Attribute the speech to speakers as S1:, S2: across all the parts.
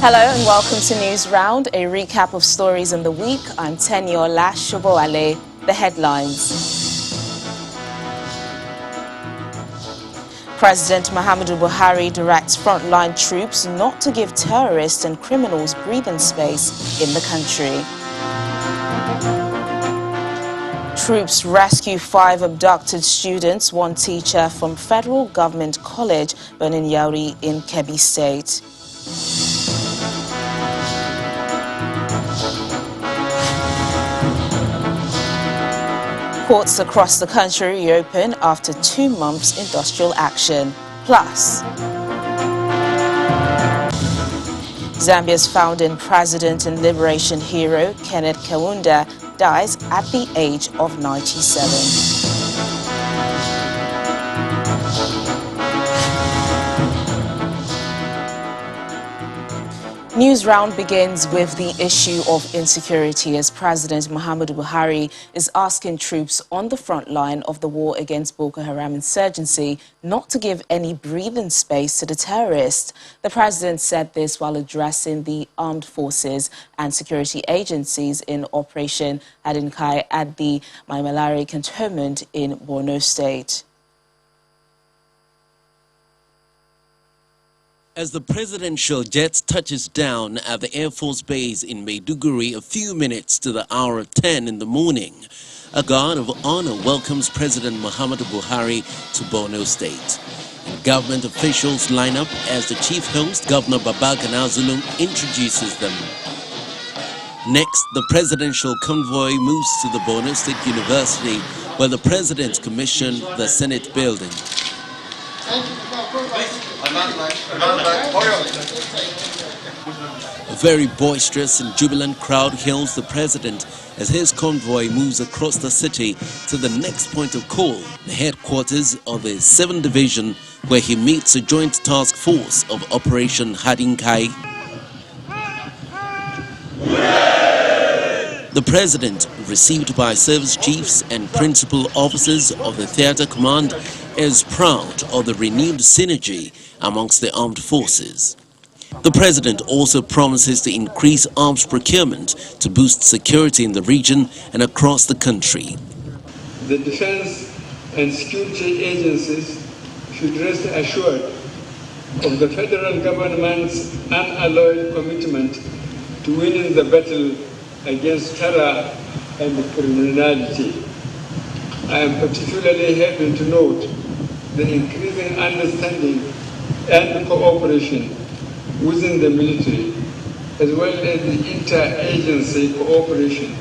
S1: Hello and welcome to News Round, a recap of stories in the week. I'm Teniola Shoboale. The headlines. President Muhammadu Buhari directs frontline troops not to give terrorists and criminals breathing space in the country. Troops rescue 5 abducted students, 1 teacher from Federal Government College, Borno in Kebbi State. Courts across the country reopen after 2 months industrial action. Plus, Zambia's founding president and liberation hero, Kenneth Kaunda, dies at the age of 97. News Round begins with the issue of insecurity as President Muhammadu Buhari is asking troops on the front line of the war against Boko Haram insurgency not to give any breathing space to the terrorists. The president said this while addressing the armed forces and security agencies in Operation Hadinkai at the Maimalari cantonment in Borno State.
S2: As the presidential jet touches down at the Air Force Base in Maiduguri a few minutes to the hour of 10 in the morning, a guard of honor welcomes President Muhammadu Buhari to Borno State. And government officials line up as the chief host, Governor Babagana Zulum, introduces them. Next, the presidential convoy moves to the Borno State University, where the president commissioned the Senate building. A very boisterous and jubilant crowd hails the president as his convoy moves across the city to the next point of call, the headquarters of the 7th Division, where he meets a joint task force of Operation Hadinkai. The president, received by service chiefs and principal officers of the theatre command, is proud of the renewed synergy amongst the armed forces. The president also promises to increase arms procurement to boost security in the region and across the country.
S3: The defense and security agencies should rest assured of the federal government's unalloyed commitment to winning the battle against terror and criminality. I am particularly happy to note the increasing understanding and cooperation within the military, as well as the inter-agency cooperation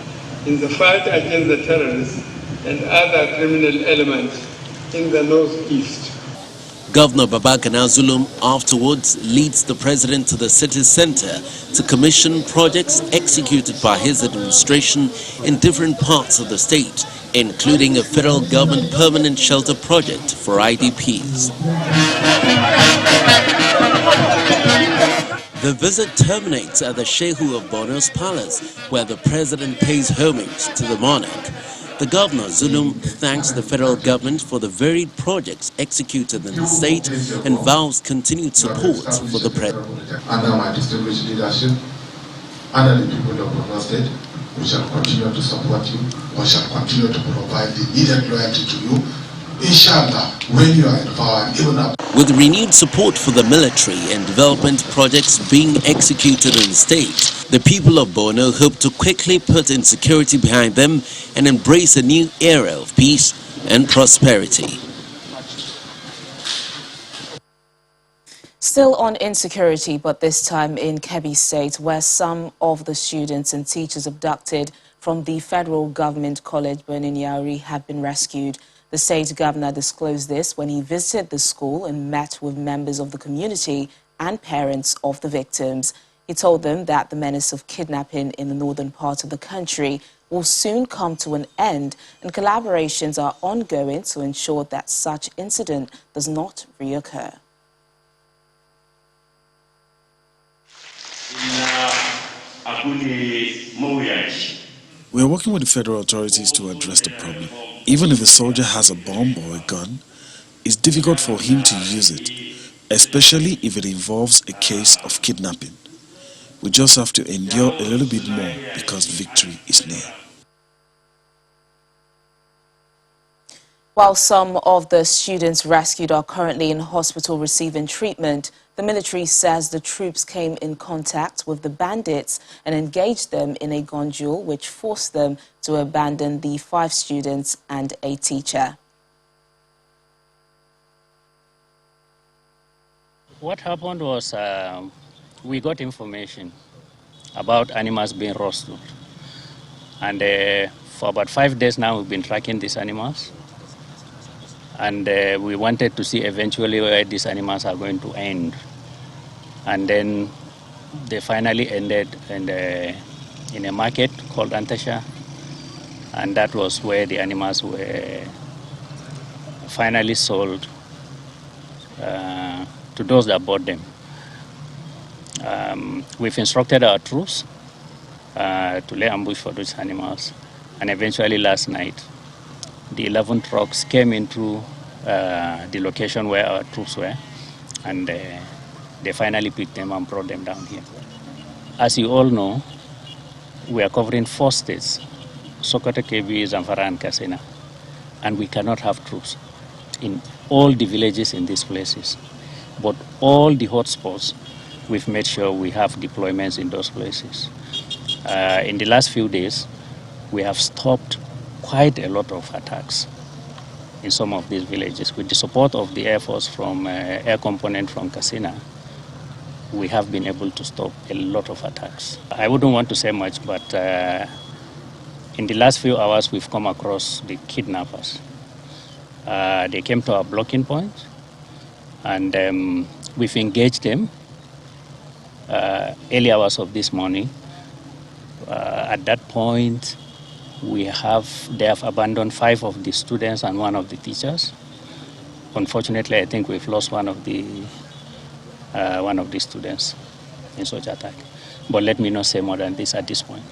S3: in the fight against the terrorists and other criminal elements in the northeast.
S2: Governor Babagana Zulum afterwards leads the president to the city center to commission projects executed by his administration in different parts of the state, including a federal government permanent shelter project for IDPs. The visit terminates at the Shehu of Borno's palace, where the president pays homage to the monarch. The governor, Zulum, thanks the federal government for the varied projects executed in the state and vows continued support for the president.
S4: Under my distinguished leadership, under the people of Borno State, we shall continue to support you. We shall continue to provide the needed loyalty to you. Inshallah, when you are in power, even up.
S2: With renewed support for the military and development projects being executed in the state, the people of Borno hope to quickly put insecurity behind them and embrace a new era of peace and prosperity.
S1: Still on insecurity, but this time in Kebbi State, where some of the students and teachers abducted from the Federal Government College, Borno, have been rescued. The state governor disclosed this when he visited the school and met with members of the community and parents of the victims. He told them that the menace of kidnapping in the northern part of the country will soon come to an end, and collaborations are ongoing to ensure that such incident does not reoccur.
S5: We are working with the federal authorities to address the problem. Even if a soldier has a bomb or a gun, it's difficult for him to use it, especially if it involves a case of kidnapping. We just have to endure a little bit more because victory is near.
S1: While some of the students rescued are currently in hospital receiving treatment, the military says the troops came in contact with the bandits and engaged them in a gun duel, which forced them to abandon the 5 students and a teacher.
S6: What happened was we got information about animals being roasted. And for about 5 days now, we've been tracking these animals. And we wanted to see eventually where these animals are going to end. And then they finally ended in a market called Antasha. And that was where the animals were finally sold to those that bought them. We've instructed our troops to lay ambush for those animals. And eventually last night, the 11 trucks came into the location where our troops were, and they finally picked them and brought them down here. As you all know, we are covering 4 states, Sokoto, Kebbi, Zamfara, and Katsina, and we cannot have troops in all the villages in these places. But all the hotspots, we've made sure we have deployments in those places. In the last few days, we have stopped quite a lot of attacks in some of these villages. With the support of the Air Force from Air Component from Katsina, we have been able to stop a lot of attacks. I wouldn't want to say much, but in the last few hours, we've come across the kidnappers. They came to our blocking point, and we've engaged them early hours of this morning. At that point, they have abandoned 5 of the students and 1 of the teachers. Unfortunately, I think we've lost one of the students in such attack. But let me not say more than this at this point.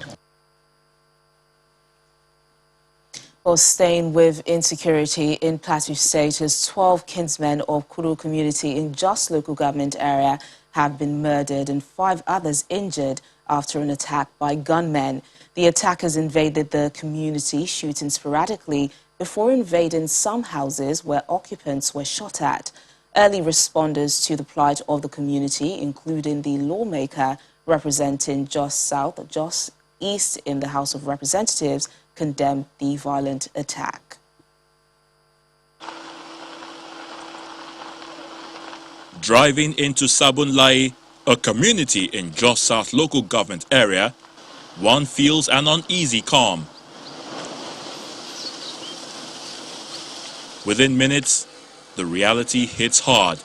S1: Well, staying with insecurity in Plateau State, as 12 kinsmen of Kuru community in Jos local government area have been murdered and 5 others injured after an attack by gunmen. The attackers invaded the community, shooting sporadically before invading some houses where occupants were shot at. Early responders to the plight of the community, including the lawmaker representing Jos South, Jos East in the House of Representatives, condemned the violent attack.
S7: Driving into Sabunlai, a community in Jos South local government area, one feels an uneasy calm. Within minutes, the reality hits hard.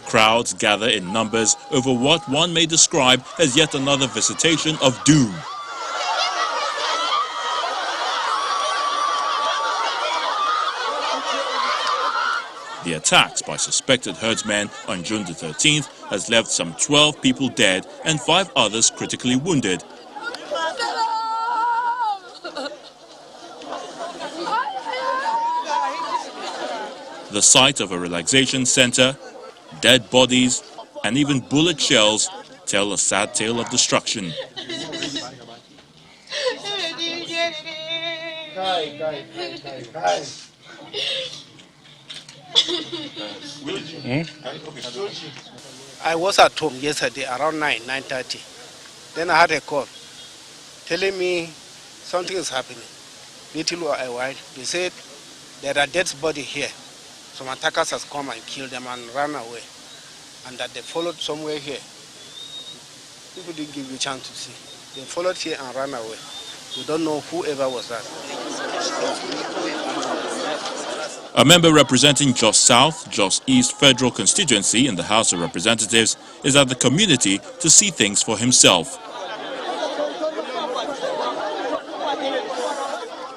S7: Crowds gather in numbers over what one may describe as yet another visitation of doom. The attacks by suspected herdsmen on June the 13th has left some 12 people dead and 5 others critically wounded. The site of a relaxation center, dead bodies, and even bullet shells tell a sad tale of destruction.
S8: I was at home yesterday around 9:30. Then I had a call telling me something is happening. Little while, they said there are dead bodies here. Some attackers has come and killed them and ran away. And that they followed somewhere here. People didn't give you a chance to see. They followed here and ran away. We don't know whoever was that.
S7: A member representing Jos South, Jos East Federal Constituency in the House of Representatives is at the community to see things for himself.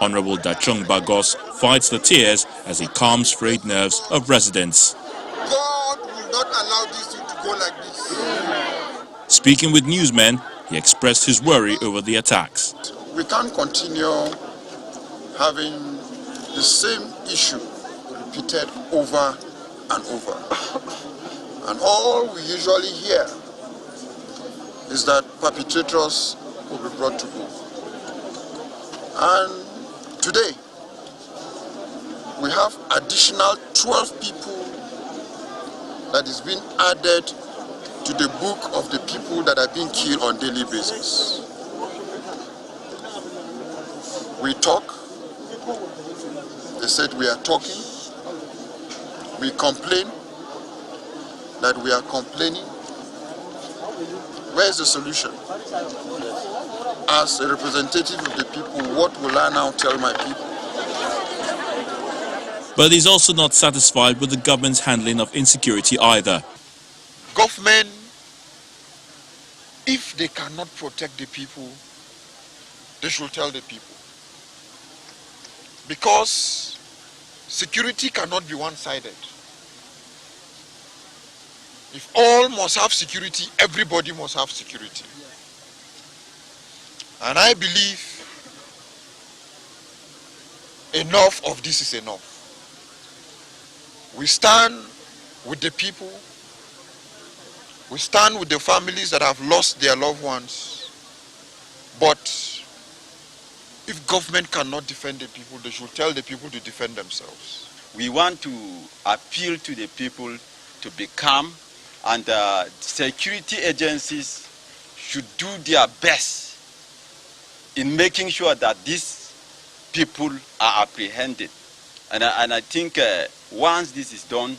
S7: Honorable Dachung Bagos fights the tears as he calms frayed nerves of residents.
S9: God will not allow this thing to go like this.
S7: Speaking with newsmen, he expressed his worry over the attacks.
S9: We can't continue having the same issue repeated over and over. And all we usually hear is that perpetrators will be brought to book. And today, we have additional 12 people that is being added to the book of the people that are being killed on a daily basis. We talk, they said we are talking, we complain, that we are complaining. Where is the solution? As a representative of the people, what will I now tell my people?
S7: But he's also not satisfied with the government's handling of insecurity either.
S9: Government, if they cannot protect the people, they should tell the people. Because security cannot be one-sided. If all must have security, everybody must have security. And I believe enough of this is enough. We stand with the people. We stand with the families that have lost their loved ones. But if government cannot defend the people, they should tell the people to defend themselves.
S10: We want to appeal to the people to be calm, and security agencies should do their best in making sure that these people are apprehended. And I think once this is done,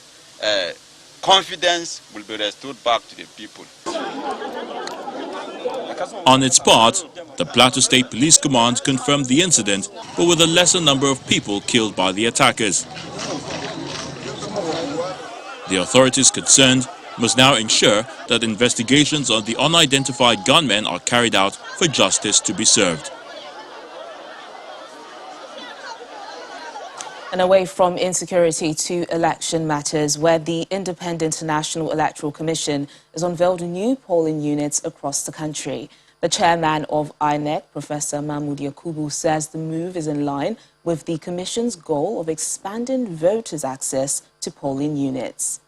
S10: confidence will be restored back to the people.
S7: On its part, the Plateau State Police Command confirmed the incident, but with a lesser number of people killed by the attackers. The authorities concerned must now ensure that investigations on the unidentified gunmen are carried out for justice to be served.
S1: And away from insecurity to election matters, where the Independent National Electoral Commission has unveiled new polling units across the country. The chairman of INEC, Professor Mahmoud Yakubu, says the move is in line with the Commission's goal of expanding voters' access to polling units.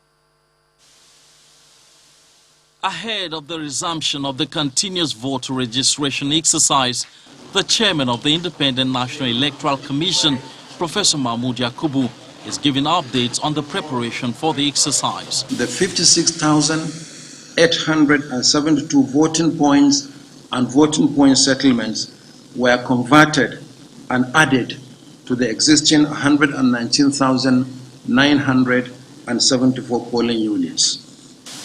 S11: Ahead of the resumption of the continuous voter registration exercise, the chairman of the Independent National Electoral Commission, Professor Mahmoud Yakubu, is giving updates on the preparation for the exercise.
S12: The 56,872 voting points and voting point settlements were converted and added to the existing 119,974 polling units.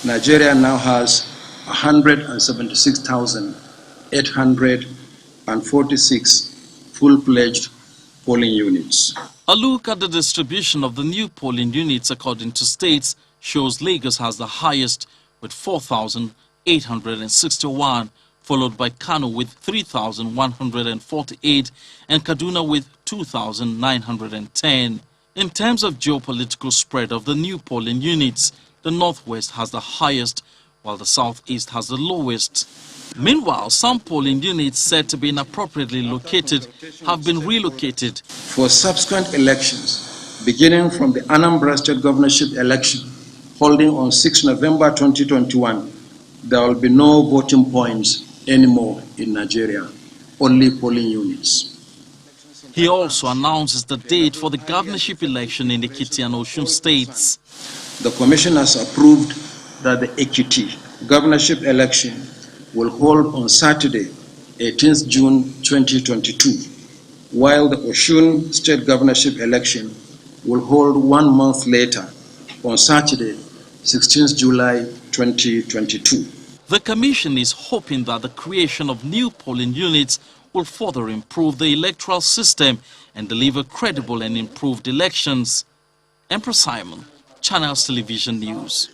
S12: Nigeria now has 176,846 full-fledged polling units.
S11: A look at the distribution of the new polling units according to states shows Lagos has the highest with 4,861, followed by Kano with 3,148 and Kaduna with 2,910. In terms of geopolitical spread of the new polling units, the Northwest has the highest, while the Southeast has the lowest. Meanwhile, some polling units said to be inappropriately located have been relocated.
S12: For subsequent elections, beginning from the Anambra State Governorship election, holding on 6 November 2021, there will be no voting points anymore in Nigeria, only polling units.
S11: He also announces the date for the governorship election in Ekiti and Osun states.
S12: The Commission has approved that the Ekiti governorship election will hold on Saturday, 18th June 2022, while the Osun state governorship election will hold 1 month later on Saturday, 16th July 2022.
S11: The Commission is hoping that the creation of new polling units will further improve the electoral system and deliver credible and improved elections. Emperor Simon, Channels Television News.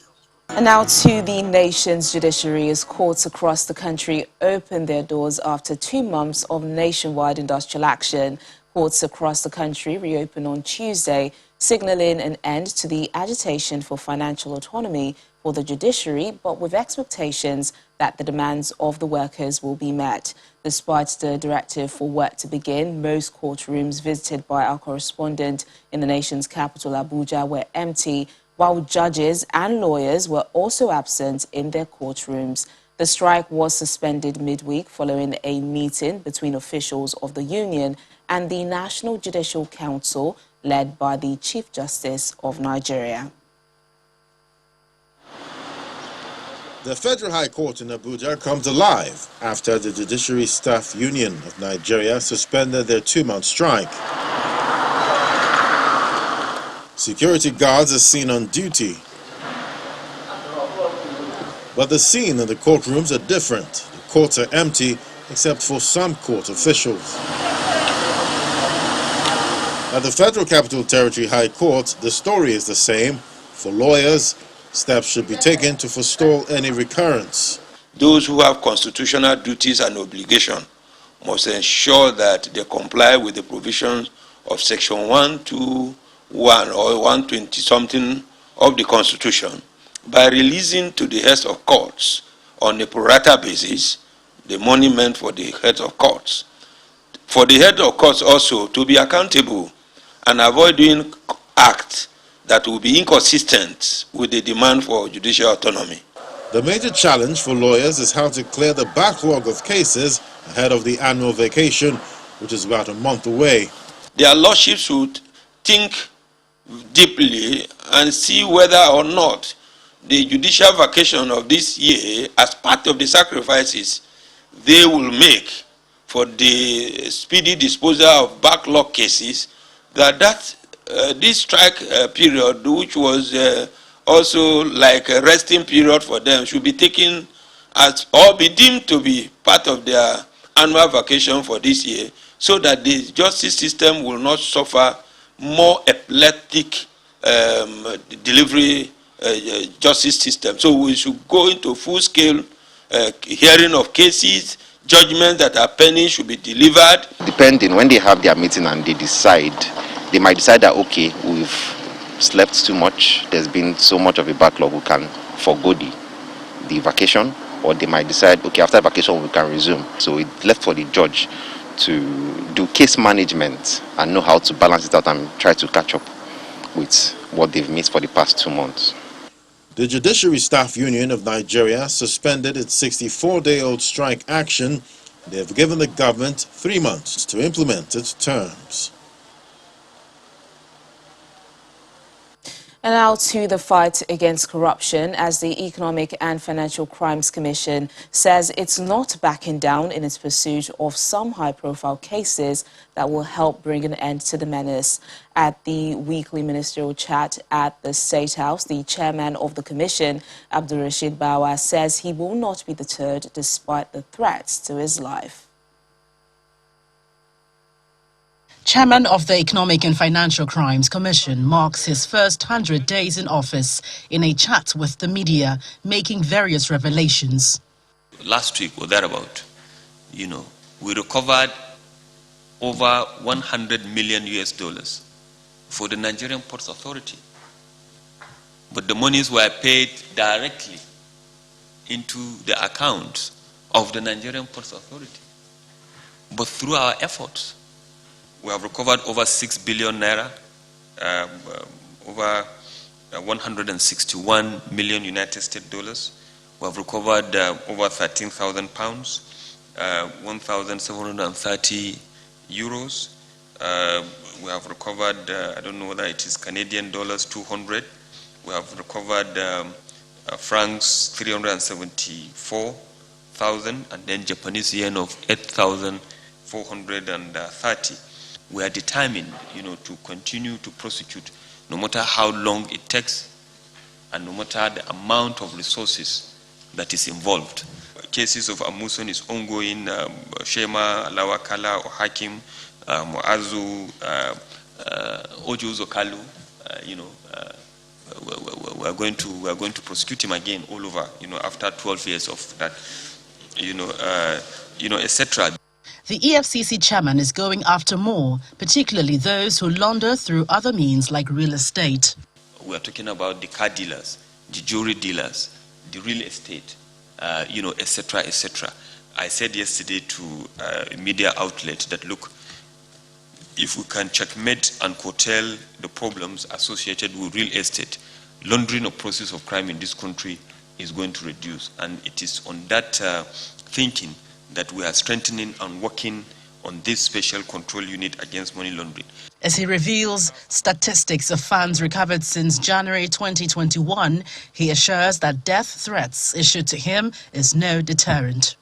S1: And now to the nation's judiciary, as courts across the country open their doors after 2 months of nationwide industrial action. Courts across the country reopen on Tuesday, signalling an end to the agitation for financial autonomy for the judiciary, but with expectations that the demands of the workers will be met. Despite the directive for work to begin, most courtrooms visited by our correspondent in the nation's capital, Abuja, were empty, while judges and lawyers were also absent in their courtrooms. The strike was suspended midweek following a meeting between officials of the union and the National Judicial Council, led by the Chief Justice of Nigeria.
S13: The Federal High Court in Abuja comes alive after the Judiciary Staff Union of Nigeria suspended their 2-month strike. Security guards are seen on duty, but the scene in the courtrooms are different. The courts are empty except for some court officials. At the Federal Capital Territory High Court, the story is the same. For lawyers, steps should be taken to forestall any recurrence.
S14: Those who have constitutional duties and obligations must ensure that they comply with the provisions of Section 121 or 120 something of the Constitution by releasing to the heads of courts on a pro rata basis the money meant for the heads of courts. For the head of courts also to be accountable and avoid doing acts that will be inconsistent with the demand for judicial autonomy.
S13: The major challenge for lawyers is how to clear the backlog of cases ahead of the annual vacation, which is about a month away.
S14: Their lordships should think deeply and see whether or not the judicial vacation of this year, as part of the sacrifices they will make for the speedy disposal of backlog cases, that this strike period, which was also like a resting period for them, should be taken as or be deemed to be part of their annual vacation for this year, so that the justice system will not suffer more epileptic delivery justice system. So we should go into full-scale hearing of cases. Judgments that are pending should be delivered.
S15: Depending, when they have their meeting and they decide, they might decide that, okay, we've slept too much, there's been so much of a backlog, we can forgo the vacation, or they might decide, okay, after vacation we can resume. So it's left for the judge to do case management and know how to balance it out and try to catch up with what they've missed for the past 2 months.
S13: The Judiciary Staff Union of Nigeria suspended its 64-day-old strike action. They have given the government 3 months to implement its terms.
S1: And now to the fight against corruption, as the Economic and Financial Crimes Commission says it's not backing down in its pursuit of some high-profile cases that will help bring an end to the menace. At the weekly ministerial chat at the State House, the chairman of the commission, Abdurrashid Bawa, says he will not be deterred despite the threats to his life.
S16: Chairman of the Economic and Financial Crimes Commission marks his first 100 days in office in a chat with the media, making various revelations.
S17: Last week or thereabout, we recovered over 100 million US dollars for the Nigerian Ports Authority. But the monies were paid directly into the accounts of the Nigerian Ports Authority. But through our efforts, we have recovered over 6 billion naira, over 161 million United States dollars. We have recovered over 13,000 pounds, 1,730 euros. We have recovered, I don't know whether it is Canadian dollars, 200. We have recovered francs, 374,000, and then Japanese yen of 8,430. We are determined, to continue to prosecute, no matter how long it takes, and no matter the amount of resources that is involved. Cases of Amuson is ongoing. Shema, Alawakala, Hakim, Muazu, Ojo Zokalu. We are going to prosecute him again all over. After 12 years of that, etc.
S16: The EFCC chairman is going after more, particularly those who launder through other means like real estate.
S17: We are talking about the car dealers, the jewelry dealers, the real estate, etc., etc. I said yesterday to a media outlet that, look, if we can checkmate and curtail the problems associated with real estate, laundering of process of crime in this country is going to reduce. And it is on that thinking that we are strengthening and working on this special control unit against money laundering.
S16: As he reveals statistics of funds recovered since January 2021, he assures that death threats issued to him is no deterrent.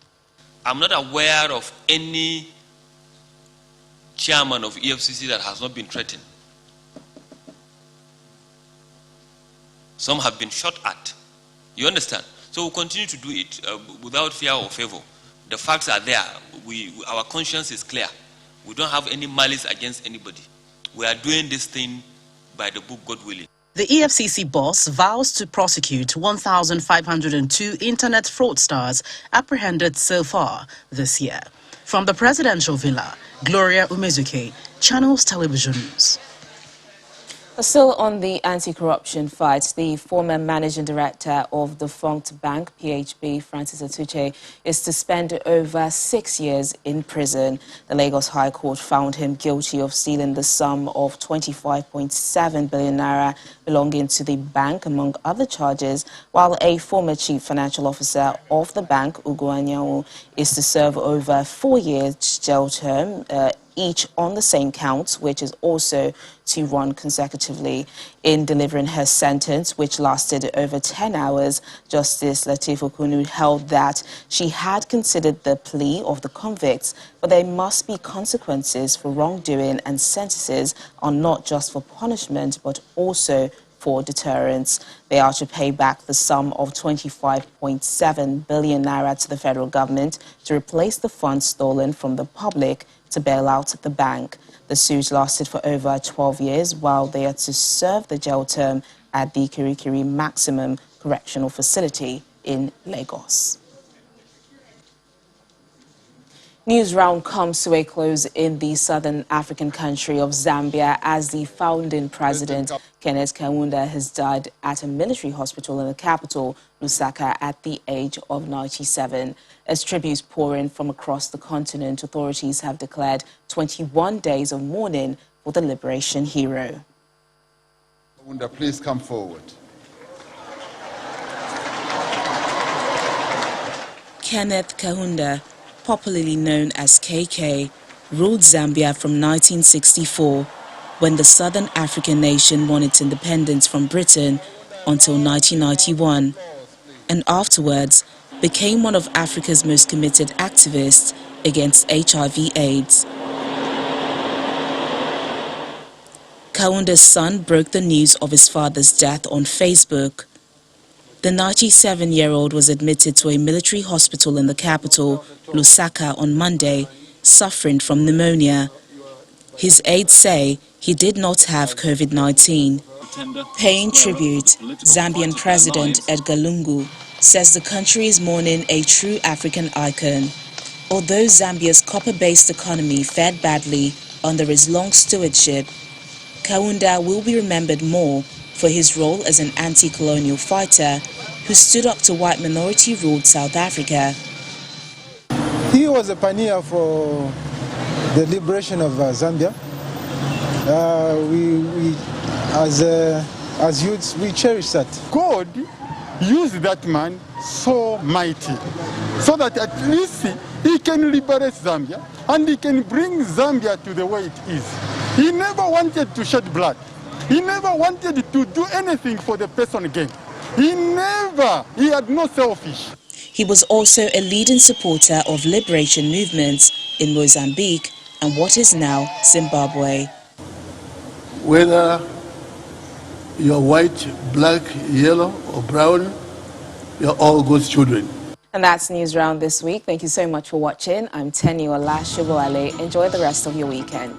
S17: I'm not aware of any chairman of EFCC that has not been threatened. Some have been shot at. You understand? So we'll continue to do it without fear or favor. The facts are there. Our conscience is clear. We don't have any malice against anybody. We are doing this thing by the book, God willing.
S16: The EFCC boss vows to prosecute 1,502 internet fraudsters apprehended so far this year. From the presidential villa, Gloria Umezuke, Channels Television News.
S1: Still on the anti-corruption fight, the former managing director of the defunct bank, PHB, Francis Atuche, is to spend over 6 years in prison. The Lagos High Court found him guilty of stealing the sum of 25.7 billion naira belonging to the bank, among other charges, while a former chief financial officer of the bank, Ugo Anyanwu, is to serve over 4 years jail term, each on the same count, which is also to run consecutively. In delivering her sentence, which lasted over 10 hours, Justice Lateef Okunu held that she had considered the plea of the convicts, but there must be consequences for wrongdoing, and sentences are not just for punishment, but also for deterrence. They are to pay back the sum of 25.7 billion naira to the federal government to replace the funds stolen from the public to bail out the bank. The suit lasted for over 12 years, while they are to serve the jail term at the Kirikiri Maximum Correctional Facility in Lagos. News round comes to a close in the southern African country of Zambia as the founding president, Kenneth Kaunda, has died at a military hospital in the capital, Lusaka, at the age of 97. As tributes pour in from across the continent, authorities have declared 21 days of mourning for the liberation hero.
S18: Kaunda, please come forward.
S1: Kenneth Kaunda, popularly known as KK, ruled Zambia from 1964, when the southern African nation won its independence from Britain, until 1991, and afterwards became one of Africa's most committed activists against HIV/AIDS. Kaunda's son broke the news of his father's death on Facebook. The 97-year-old was admitted to a military hospital in the capital, Lusaka, on Monday, suffering from pneumonia. His aides say he did not have COVID-19. Paying tribute, Zambian President Edgar Lungu says the country is mourning a true African icon. Although Zambia's copper-based economy fared badly under his long stewardship, Kaunda will be remembered more for his role as an anti-colonial fighter who stood up to white minority-ruled South Africa.
S19: He was a pioneer for the liberation of Zambia. As youths, we cherish that.
S18: God used that man so mighty, so that at least he can liberate Zambia and he can bring Zambia to the way it is. He never wanted to shed blood. He never wanted to do anything for the person gain. He had no selfish.
S1: He was also a leading supporter of liberation movements in Mozambique and what is now Zimbabwe.
S20: Whether you're white, black, yellow, or brown, you're all God's children.
S1: And that's News Round this week. Thank you so much for watching. I'm Teniola Shugwale. Enjoy the rest of your weekend.